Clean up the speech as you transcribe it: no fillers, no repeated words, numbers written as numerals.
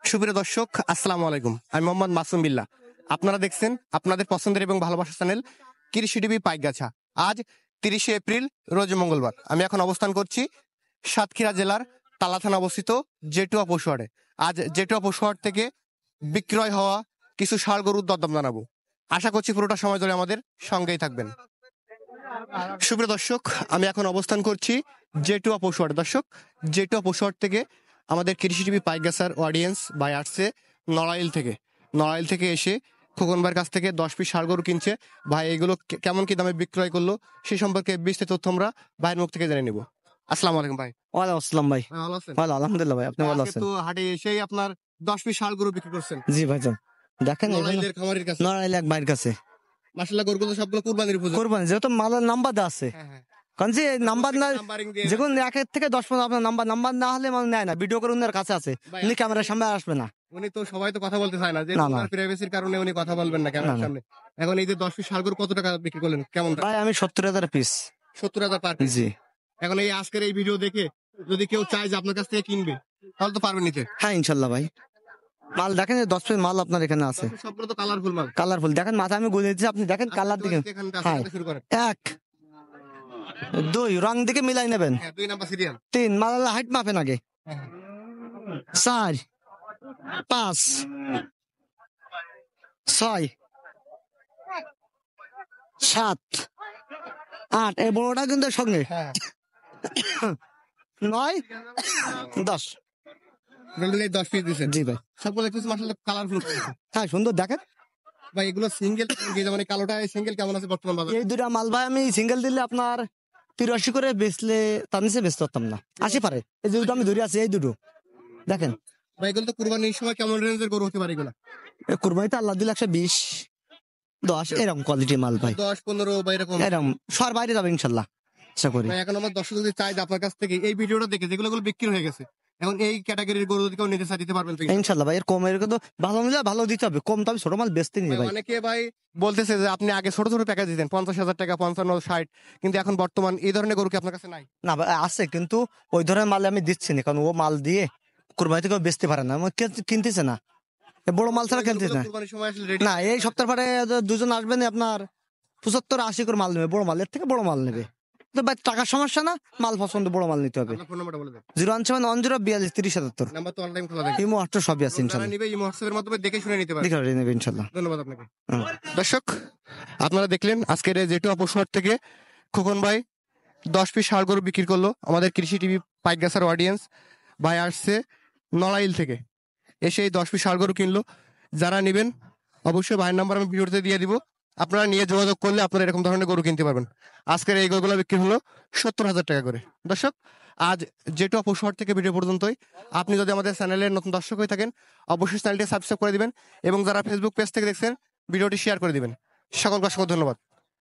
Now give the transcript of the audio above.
সুপ্রিয় দর্শক, আসসালামু আলাইকুম। আমি মোহাম্মদ মাসুম বিল্লাহ। আপনারা দেখছেন আপনাদের পছন্দের এবং ভালোবাসার চ্যানেল কৃষি টিভি পাইকগাছা। আজ 30শে এপ্রিল, রোজ মঙ্গলবার। আমি এখন অবস্থান করছি সাতক্ষীরা জেলার তালা থানা অবস্থিত জেটুয়া পশুহাটে। আজ জেটুয়া পশুহাট থেকে বিক্রয় হওয়া কিছু ষাঁড় গরুর দরদাম জানাবো। আশা করছি পুরোটা সময় ধরে আমাদের সঙ্গেই থাকবেন। সুপ্রিয় দর্শক, আমি এখন অবস্থান করছি জেটুয়া পশুহাট। দর্শক, জেটুয়া পশুহাট থেকে আমাদের কৃষি টিভি পাইকগাছার অডিয়েন্স ভাই আসছে নড়াইল থেকে এসে খোকন ভাইয়ের কাছ থেকে 10 পিস ষাঁড় গরু কিনছে। ভাই এগুলো কেমন কি দামে বিক্রয় করলো সেই সম্পর্কে বিস্তারিত তথ্য আমরা ভাইয়ের মুখ থেকে জেনে নিব। আসসালামু আলাইকুম ভাই। ওয়ালাইকুম আসসালাম ভাই। ভালো আছেন? ভালো, আলহামদুলিল্লাহ ভাই। আপনি ভালো আজকে আছেন? তো হাটে এসেই আপনার 10 পিস ষাঁড় গরু বিক্রি করছেন জি ভাইজান, দেখেন নড়াইলের খামারের কাছে। নড়াইল এক ভাইয়ের কাছে মাশাআল্লাহ, গরুগুলো সবগুলো কুরবানির উপযোগী। কোরবানি, যেহেতু মালের নাম্বার দেওয়া আছে, হ্যাঁ হ্যাঁ, কারণ যে নাম্বার না, নাম্বারিং দিয়ে যেগুলো 1 থেকে 10 পর্যন্ত আপনার নাম্বার না হলে মানে নেয় না। ভিডিও করে উনার কাছে আছে, ভাই, উনি ক্যামেরার সামনে আসবে না। উনি তো সবাই তো কথা বলতে চায় না, যে না, না। ওনার প্রাইভেসির কারণে উনি কথা বলবেন না ক্যামেরার না, না। সামনে। এখন এই যে 10 পিস ষাঁড় গরু কত টাকা বিক্রি করলেন, কেমন দাম? ভাই আমি 70,000 পিস। 70,000 per piece. জি এখন এই আজকের এই ভিডিও দেখে যদি কেউ চায় যে আপনার কাছ থেকে কিনবে, তাহলে তো পারবে নিতে। হ্যাঁ, ইনশাল্লাহ ভাই। মাল দেখেন, 10 পিস মাল আপনার এখানে আছে, সবগুলো তো কালারফুল মাল। কালারফুল। দেখেন মাথা আমি গুলে দিচ্ছি, আপনি দেখেন কালার দিকে। এখান থেকে হ্যাঁ, শুরু করেন। 1 2 রং দিকে মিলাই নেবেন। হ্যাঁ, 2 নাম্বার সিরিয়াল। 3 মাল হাইট মাপেন আগে। 4 5 6 7 8, এই বড়টা কিন্তু সঙ্গে হ্যাঁ, 9 10। টোটালি 10 পিস দিয়েছেন। জি ভাই। সবগুলো একটু মাশাআল্লাহ কালারফুল। হ্যাঁ, সুন্দর দেখেন। ভাই এগুলো সিঙ্গেল, মানে কালোটা সিঙ্গেল কেমন আছে বর্তমান বাজারে? এই দুটা মাল ভাই আমি সিঙ্গেল দিলে আপনার 83 করে বেচলে, তার নিচে বেচতে পারতাম না। 80 পারে। এই যে দুটো আমি ধরে আছি, এই দুটো দেখেন। ভাই এগুলো তো কুরবানির সময় কেমন রেঞ্জের গরু হতে পারে এগুলো? কুরবানিতে আল্লাহ দিলে 120 10 এরকম কোয়ালিটি মাল ভাই। 10-15 বা এরকম। এরকম সর বাইরে যাবে ইনশাল্লাহ, আশা করি। ভাই এখন আমার দর্শক যদি চাই যে আপনার কাছ থেকে এই ভিডিওটা দেখে যেগুলো বিক্রি হয়ে গেছে, এখন এই ক্যাটাগরির গরু যদি কেউ নিতে চায় দিতে পারবেন তো? ইনশাল্লাহ ভাই, এর কমের কিন্তু ভালো নিলে ভালো দিতে হবে। কম তো আমি ছোট মাল বেচতে নিয়ে ভাই। অনেকে ভাই বলতেছে যে আপনি আগে ছোট ছোট প্যাকেজ দিতেন 50,000 টাকা, 55 60, কিন্তু এখন বর্তমান এই ধরনের গরু কি আপনার কাছে নাই? না ভাই আছে, কিন্তু ওই ধরনের মাল আমি দিচ্ছি না, কারণ ও মাল দিয়ে কুরবানি থেকে বেচতে পারে না, আমার কিনতেছে না। এ বড় মাল ছাড়া কিনতেছে না। কুরবানির সময় আসলে রেডি না, এই সপ্তাহ পরে দুজন আসবেন আপনার 75-80 করে মাল নেবে, বড় মাল, এর থেকে বড় মাল নেবে। তো ভাই টাকার সমস্যা না, মাল পছন্দ, বড় মাল নিতে হবে। আপনার ফোন নাম্বারটা বলে দেন। 01710423077। নাম্বার তো অনলাইন খোলা থাকে। ইমো হোয়াটসঅ্যাপ সবই আছে যারা ইনশাল্লাহ। নিবে এই হোয়াটসঅ্যাপের মাধ্যমে দেখে শুনে নিতে পারবে। দেখে নেবে ইনশাল্লাহ। ধন্যবাদ আপনাকে। হুম। দর্শক, আপনারা দেখলেন আজকের এই জেটু অপসর থেকে খোকন ভাই 10 পিস ষাঁড় গরু বিক্রি করলো। আমাদের কৃষি টিভি পাইকগাছার অডিয়েন্স ভাই আসছে নড়াইল থেকে, এসে এই 10 পিস ষাঁড় গরু কিনলো। যারা নেবেন অবশ্যই ভাইয়ের নাম্বার আমি ভিডিওতে দিয়ে দিব, আপনারা নিয়ে যোগাযোগ করলে আপনারা এরকম ধরনের গরু কিনতে পারবেন। আজকের এই গরুগুলো বিক্রি হলো 70,000 টাকা করে। দর্শক, আজ জেটু অপসর থেকে ভিডিও পর্যন্তই। আপনি যদি আমাদের চ্যানেলের নতুন দর্শক হয়ে থাকেন, অবশ্যই চ্যানেলটি সাবস্ক্রাইব করে দিবেন এবং যারা ফেসবুক পেজ থেকে দেখছেন ভিডিওটি শেয়ার করে দিবেন। সকলকে অসংখ্য ধন্যবাদ।